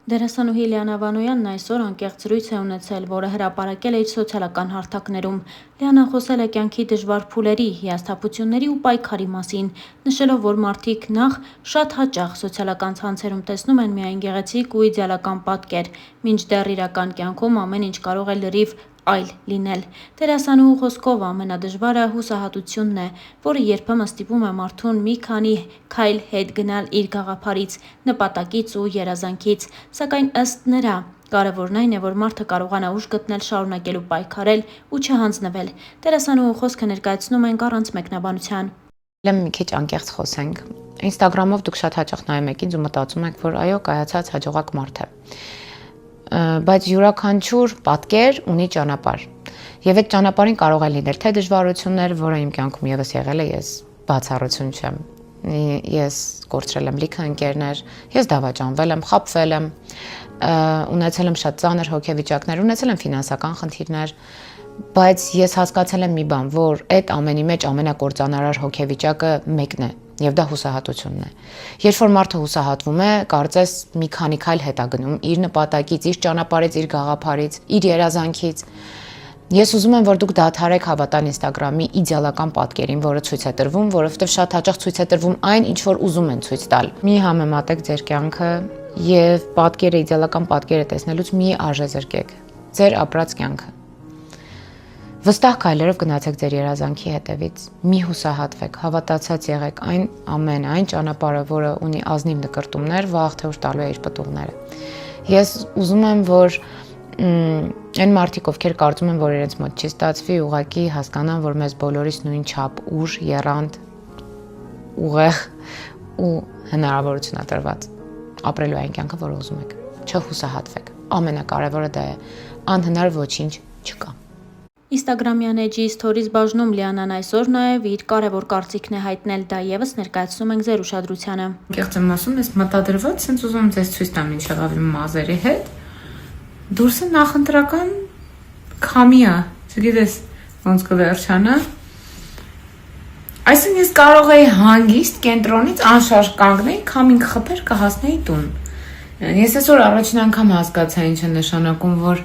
Դերասանուհի Լիանա Վանոյանն այսօր անկեղծ զրույց է ունեցել, որը հրապարակել է իր սոցիալական հարթակներում։ Լիանան խոսել է կյանքի դժվար փուլերի, հիասթափությունների ու պայքարի մասին, նշելով, որ մարդիկ նախ շատ հաճախ սոցիալական ցանցերում տեսնում են միայն գեղեցիկ ու իդեալական պատկեր, մինչդեռ իրական կյանքում ամեն ինչ կարող է լրիվ այլ լինել։ Դերասանուհու խոսքով ամենադժվարը հուսահատությունն է, որը երբեմն ստիպում է մարդուն մի քանի քայլ հետ գնալ իր գաղափարից, նպատակից ու երազանքից, սակայն ըստ նրա, կարևորն այն է, որ մարդը կարողանա ուժ գտնել շարունակելու պայքարել ու չհանձնվել։ Դերասանուհու խոսքը ներկայացնում ենք առանց մեկնաբանության։ Մի քիչ անկեղծ խոսենք։ Ինստագրամով դուք շատ հաճախ նայում եք ինձ ու մտածում եք, որ այո, կայացած հաջողակ մարդ է։ Բայց յուրաքանչյուր պատկեր ունի ճանապարհ։ Եվ այդ ճանապարհին կարող է լինել թե դժվարություններ, որը իմ կյանքում եւս եղել է, ես բացառություն չեմ։ Ես կորցրել եմ լիքը ընկերներ, ես դավաճանվել եմ, խաբվել եմ, ունեցել եմ շատ ծանր հոգեվիճակներ, ունեցել եմ ֆինանսական խնդիրներ, բայց ես հասկացել եմ մի բան, որ այդ ամենի մեջ ամենակործանարար հոգեվիճակը մեկն է, եւ դա հուսահատությունն է։ Երբ որ մարդը հուսահատվում է, կարծես մի քանի քայլ հետ է գնում իր նպատակից, իր ճանապարհից, իր գաղափարից, իր երազանքից։ Ես ուզում եմ, որ դուք դադարեք հավատալ Ինստագրամի իդեալական պատկերին, որը ցույց է տրվում, որովհետև շատ հաճախ ցույց է տրվում այն, ինչ որ ուզում են ցույց տալ։ Մի համեմատեք ձեր կյանքը եւ պատկերը, իդեալական պատկերը տեսնելուց մի արժեզրկեք ձեր ապրած կյանքը։ Վստահ քայլերով գնացեք ձեր երազանքի հետևից։ Մի հուսահատվեք, հավատացած եղեք այն ճանապարհը, որը ունի ազնիվ նկրտումներ, վաղ թե ուշ տալու է իր պտուղները։ Ես ուզում եմ, որ այն մարդիկ, ովքեր կարծում են, որ իրենց մոտ չի ստացվի, ուղղակի հասկանան, որ մեզ բոլորիս նույն չափ ուժ, եռանդ, ուղեղ ու հնարավորություն է տրված ապրելու այն կյանքը, որը ուզում եք։ Չհուսահատվեք։ Ամենակարևորը դա է։ Անհնար ոչինչ չկա։ Ինստագրամյան էջի սթորիզ բաժնում Լիանան այսօր նաև իր կարևոր կարծիքն է հայտնել, դա եւս ներկայացնում ենք ձեր ուշադրությանը։ Կեղծ եմ ասում, ես մտադրված, sense ուզում եմ ձեզ ցույց տամ ինչ եղավ իմ մազերի հետ։ Դուրսը նախընտրական քամի է, չգիտես ոնց կվերջանա։ Այսինքն ես կարող էի հանգիստ կենտրոնից անշարժ կանգնել, քամին կխփեր, կհասնեի տուն։ Ես այսօր առաջին անգամ հասկացա ինչ է նշանակում, որ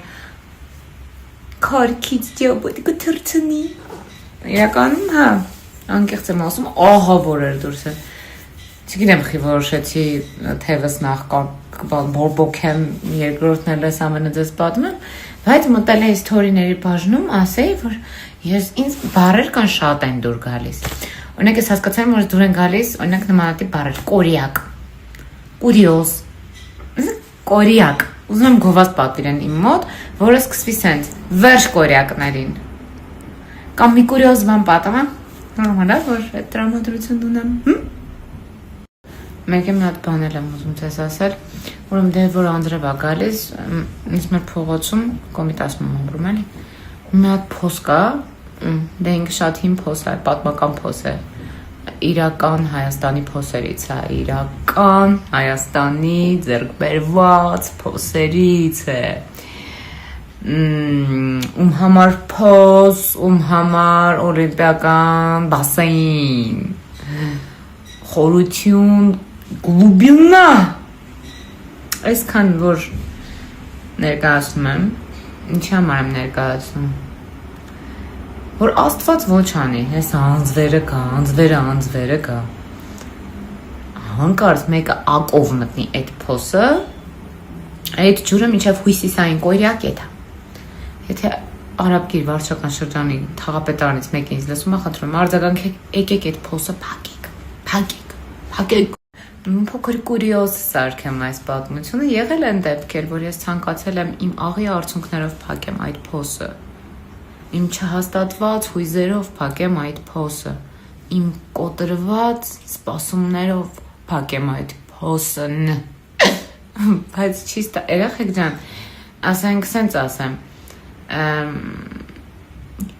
քարքից դիաբետ կթռցնի։ Իրականում, հա, անկեղծ եմ ասում, ահա որ էր դուրսը։ Չգիտեմ, խի որոշեցի թևս նախ բորբոքեմ, երկրորդն էլ էս ամենը ձեզ պատմեմ, բայց մտել էի սթորիների բաժնում, ասեի, որ ինձ բառեր կան շատ են դուր գալիս։ Օրինակ ես հասկացա, որ դուր են գալիս, օրինակ նմանատիպ բառեր, կորիակ, կուրիոզ, կորիակ։ Ուզում եմ գովազ պատվիրեն իմ մոտ, որը սկսվի սենց, վերջ կորիակներին։ Կամ մի կուրիոզ բան պատմեմ, նորմալ է, որ այդ տրամադրություն ունեմ։ Մեկ եմ մի հատ բան եմ ուզում ձեզ ասել, ուրեմն դե որ Անդրև է գալիս, ինձ մեր փողոցում կոմիտասում ամրում էլի։ Մի հատ փոս կա, դե ինքը շատ հին փոս է, պատմական փոս է։ Իրական Հայաստանի փոսերից է, իրական Հայաստանի ձեռք բերված փոսերից է։ Ում համար փոս, ում համար օլիմպիական բասեին, խորություն, գլուբինա։ Այսքան որ ներկայացնում եմ, ինչի համար եմ ներկայացնում։ Որ Աստված ոչ անի, հես անձվերը կա։ Հանկարծ մեկը ակով մտնի այդ փոսը, այդ ջուրը մինչև հույսիսային կորյակ է դա։ Եթե Արաբկիր վարչական շրջանի թաղապետարանից մեկը ինձ լսում է, խնդրում եմ արձագանքեք, եկեք այդ փոսը փակեք։ Փոքր կուրիոզ սարքեմ այս պատմությունը, եղել են դեպքեր, որ ես ցանկացել եմ իմ աղի արցունքներով փակեմ այդ փոսը։ Իմ չհաստատված հույզերով փակեմ այդ փոսը, իմ կոտրված սպասումներով փակեմ այդ փոսն, բայց չի ստա, երեխեք ջան, ասենք սենց ասեմ,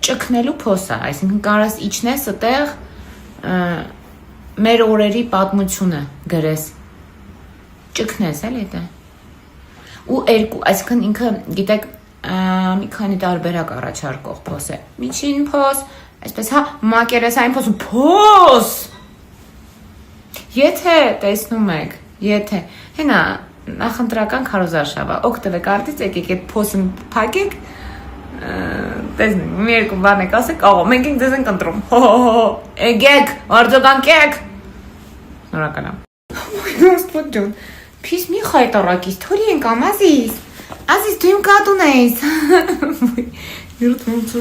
ճկնելու փոսը, այսինքն կարաս իջնես այդտեղ մեր օրերի պատմությունը գրես, ճկնես էլի դա, ու այսինքն ինքը, գիտեք, մի քանի տարբերակ առաջարկող փոս է։ Միջին փոս, այսպես հա, մակերեսային փոս։ Եթե տեսնում եք, եթե հենա նախընտրական քարոզարշավը։ Օգտվեք արդից, եկեք այդ փոսն փակեք։ Տեսնենք, մի երկու բան եք ասեք, աղա, մենք ենք ձեզ ենք ընտրում։ Հո, եկեք, արձագանքեք։ Շնորհակալ եմ։ Ոստոտ ջան, փիս մի խայտարակից, թորի ենք ամազիս։ Ազիս դու իմ կատուն ես։ Յուրտ ոնց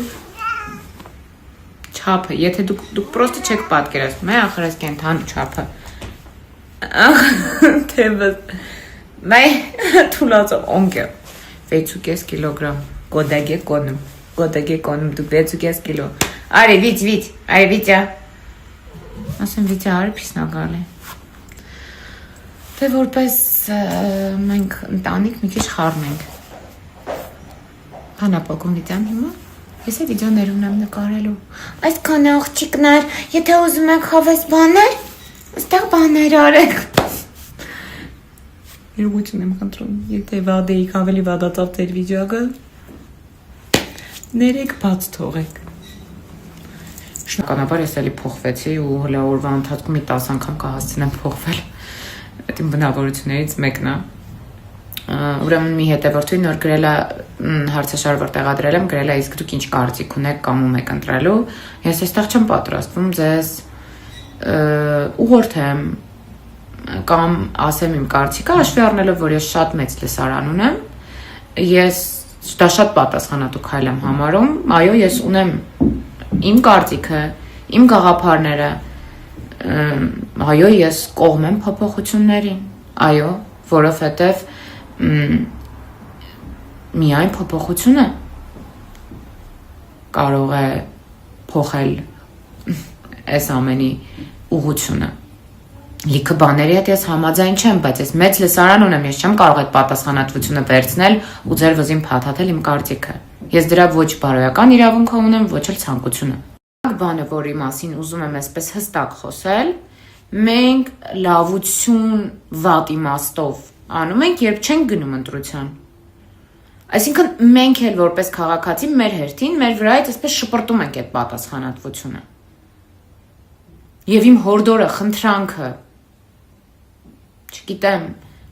չափը, եթե դուք պրոստը չեք պատկերացնում, ախր այս կենթանու չափը։ Թեվս։ Մայ թուլացավ օնկը 6.5 կիլոգրամ գոդագե կոնում դու 6.5 կիլո արի վիճա ասեմ վիճա արի փիսնակալի թե որպես մենք ընտանիք մի քիչ խառնենք հանապակում վիճան հիմա ես այդ վիդեոներում եմ նկարելու այսքան աղջիկներ եթե ուզում եք հավես բաներ այստեղ բաներ արեք Իրողություն եմ խնդրում, եթե վադեիք ավելի վադացավ ձեր վիդեոյը, ներեք բաց թողեք։ Շնորհակալաբար ես էլի փոխվեցի ու հլա օրվա ընթացքում մի 10 անգամ կհասցնեմ փոխվել։ Այդ իմ բնավորություններից մեկն է։ Ուրեմն մի հետևորդի նոր գրել է հարցաշար, որ տեղադրել եմ, գրել է իսկ դուք ինչ կարծիք ունեք կամ ում եք ընտրելու։ Ես այստեղ չեմ պատրաստվում ձեզ ուղղորդեմ կամ ասեմ իմ կարծիքը, հաշվի առնելով, որ ես շատ մեծ լսարան ունեմ, ես դա շատ պատասխանատու քայլ եմ համարում, այո, ես ունեմ իմ կարծիքը, իմ գաղափարները, այո, ես կողմ եմ փոփոխություններին, այո, որովհետև միայն փոփոխությունը կարող է փոխել այս ամենի ուղղությունը Լիքը բաների հետ ես համաձայն չեմ, բայց ես մեծ լսարան ունեմ, ես չեմ կարող այդ պատասխանատվությունը վերցնել ու ձեր վզին փաթաթել իմ կարծիքը։ Ես դրա ոչ բարոյական իրավունքը ունեմ, ոչ էլ ցանկությունը։ Բանը, որի մասին ուզում եմ այսպես հստակ խոսել, մենք լավություն վատ իմաստով անում ենք, երբ չենք գնում ընտրության։ Այսինքն մենք էլ որպես քաղաքացի մեր հերթին, մեր վրայից այսպես շպրտում ենք այդ պատասխանատվությունը։ Եվ իմ հորդորը, խնդրանքը Չգիտեմ,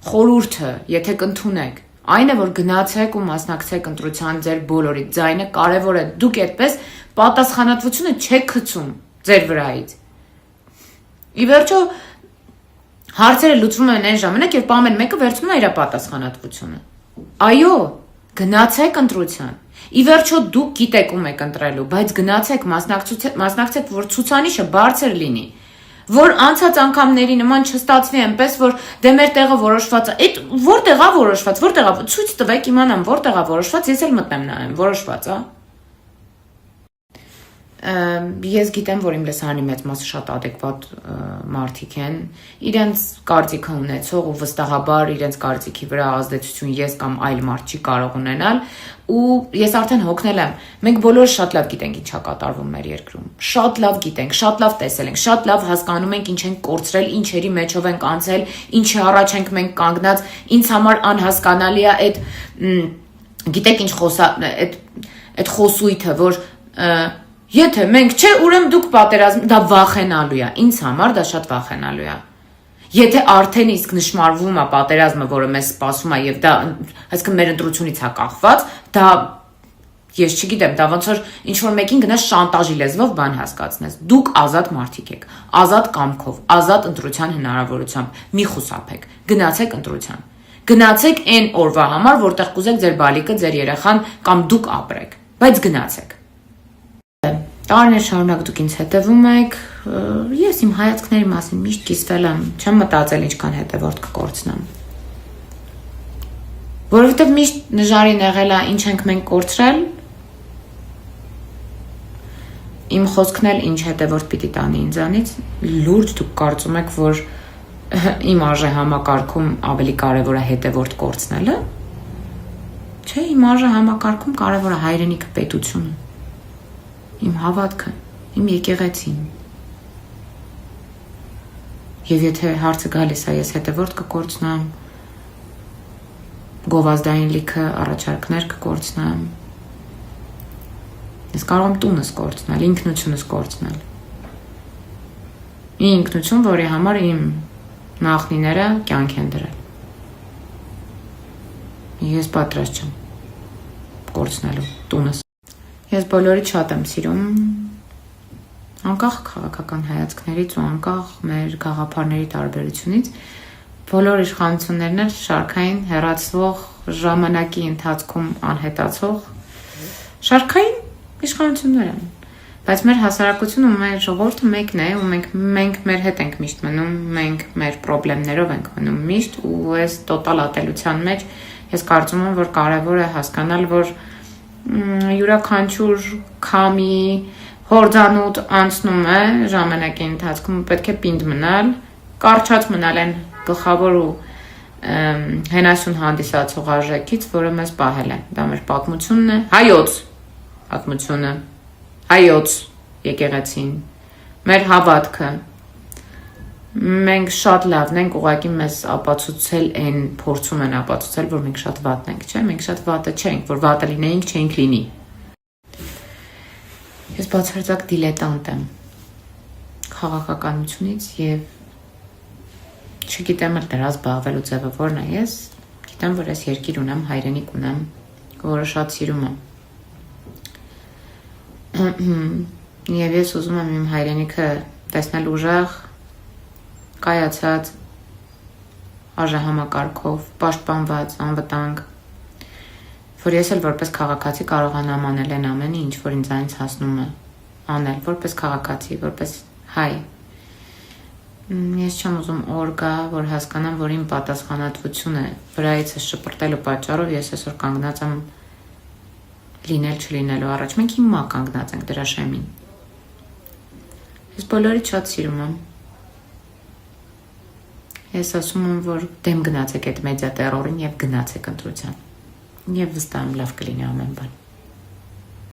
խորհուրդը, եթե կընդունեք, այն է, որ գնացեք ու մասնակցեք ընտրության ձեր բոլորի ձայնը կարևոր է, դուք այդպես պատասխանատվությունը չեք գցում ձեր վրայից։ Ի վերջո հարցերը լուծվում են այն ժամանակ, երբ ամեն մեկը վերցնում է իր պատասխանատվությունը։ Այո, գնացեք ընտրության։ Ի վերջո դուք գիտեք ում եք ընտրելու, բայց գնացեք, մասնակցեք, որ ցուցանիշը բարձր լինի։ Որ անցած անգամների նման չստացվի այնպես, որ դե մեր տեղը որոշված է, այդ որտեղ է որոշված, որտեղ է, ցույց տվեք իմանամ, որտեղ է որոշված, ես էլ մտնեմ նայեմ, որոշված է։ Ես գիտեմ, որ իմ լսարանի մեծ մասը շատ adekvat մարդիկ են, իրենց կարծիքը ունեցող ու վստահաբար իրենց կարծիքի վրա ազդեցություն ես կամ այլ մարդ չի կարող ունենալ, ու ես արդեն հոգնել եմ, մենք բոլորը շատ լավ գիտենք ինչ է կատարվում մեր երկրում, շատ լավ գիտենք, շատ լավ տեսել ենք, շատ լավ հասկանում ենք ինչ ենք կորցրել, ինչերի մեջով ենք անցել, ինչի առաջ ենք մենք կանգնած, ինձ համար անհասկանալի է այդ գիտեք ինչ այդ խոսույթը, որ Եթե մենք չէ, ուրեմն դուք պատերազմ, դա վախենալու է, ինձ համար դա շատ վախենալու է։ Եթե արդեն իսկ նշмарվում է պատերազմը, որը մեզ սպասում է եւ դա, այսինքն մեր ընտրությունից է կախված, դա ես չգիտեմ, դա ոնց որ ինչ որ մեկին գնաս շանտաժի լեզվով բան հասկացնես։ Դուք ազատ մարդիկ եք, ազատ կամքով, ազատ ընտրության հնարավորությամբ, մի խուսափեք, գնացեք ընտրության։ Գնացեք այն օրվա համար, որտեղ կուզեք ձեր բալիկը, ձեր երեխան կամ դուք ապրեք, բայց գնացեք։ Տարիներ շարունակ դուք ինձ հետևում եք, ես իմ հայացքների մասին միշտ կիսվել եմ, չեմ մտածել ինչքան հետևորդ կկորցնեմ։ Որովհետև միշտ նժարին եղել է ինչ ենք մենք կորցրել, իմ խոսքն էլ ինչ հետևորդ պիտի տանի ինձանից, լուրջ դուք կարծում եք, որ իմ արժե համակարգում ավելի կարևոր է հետևորդ կորցնելը, չէ, իմ արժե համակարգում կարևոր է հայրենիքը պետությունը, իմ հավատքը, իմ եկեղեցին։ Եվ եթե հարցը գալիս է, ես հետևորդ կկորցնեմ, գովազդային լիքը առաջարկներ կկորցնեմ, ես կարող եմ տունս կորցնել, ինքնությունս կորցնել։ Մի ինքնություն, որի համար իմ նախնիները կյանք են դրել։ Ես պատրաստ չեմ կորցնելու տունս։ Ես բոլորից շատ եմ սիրում, անկախ քաղաքական հայացքներից ու անկախ մեր գաղափարների տարբերությունից, բոլոր իշխանություններն էլ շարքային հեռացվող ժամանակի ընթացքում անհետացող շարքային իշխանություններ են։ Բայց մեր հասարակությունը ու մեր ժողովուրդը մեկն է, ու մենք մեր հետ ենք միշտ մնում, մենք մեր խնդիրներով ենք մնում միշտ, ու այս տոտալ ատելության մեջ ես կարծում եմ, որ կարևոր է հասկանալ, որ յուրաքանչյուր քամի հորձանուտ անցնում է ժամանակի ընթացքում, պետք է պինդ մնալ, կարճած մնալ այն գլխավոր ու հենասյուն հանդիսացող արժեքից, որը մեզ պահել է։ Դա մեր պատմությունն է, հայոց պատմությունը, հայոց եկեղեցին, մեր հավատքը։ Մենք շատ լավն ենք, ուղղակի մեզ ապացուցել են, փորձում են ապացուցել, որ մենք շատ վատն ենք, չէ՞, մենք շատ վատը չենք, որ վատը լինեինք, չէինք լինի։ Ես բացարձակ դիլետանտ եմ քաղաքականությունից եւ չգիտեմ էլ դրա զբաղվելու ձևը որն է։ Ես գիտեմ, որ ես երկիր ունեմ, հայրենիք ունեմ, որը շատ սիրում եմ։ Եվ ես ուզում եմ իմ հայրենիքը տեսնել ուժեղ, կայացած, արժեհամակարգով, պաշտպանված, անվտանգ, որ ես էլ որպես քաղաքացի կարողանամ անել այն ամենը, ինչ որ ինձանից հասնում է անել, որպես քաղաքացի, որպես հայ։ Ես չեմ ուզում օր գա, որ հասկանամ, որ իմ պատասխանատվությունը վրայիցս շպրտելու պատճառով ես այսօր կանգնած եմ լինել չլինելու առաջ։ Մենք հիմա կանգնած ենք դրա շեմին։ Ես բոլորից շատ սիրում եմ։ Ես ասում եմ, որ դեմ գնացեք այդ մեդիա տերորին եւ գնացեք ընտրության։ Եվ վստահ եմ լավ կլինի ամեն բան։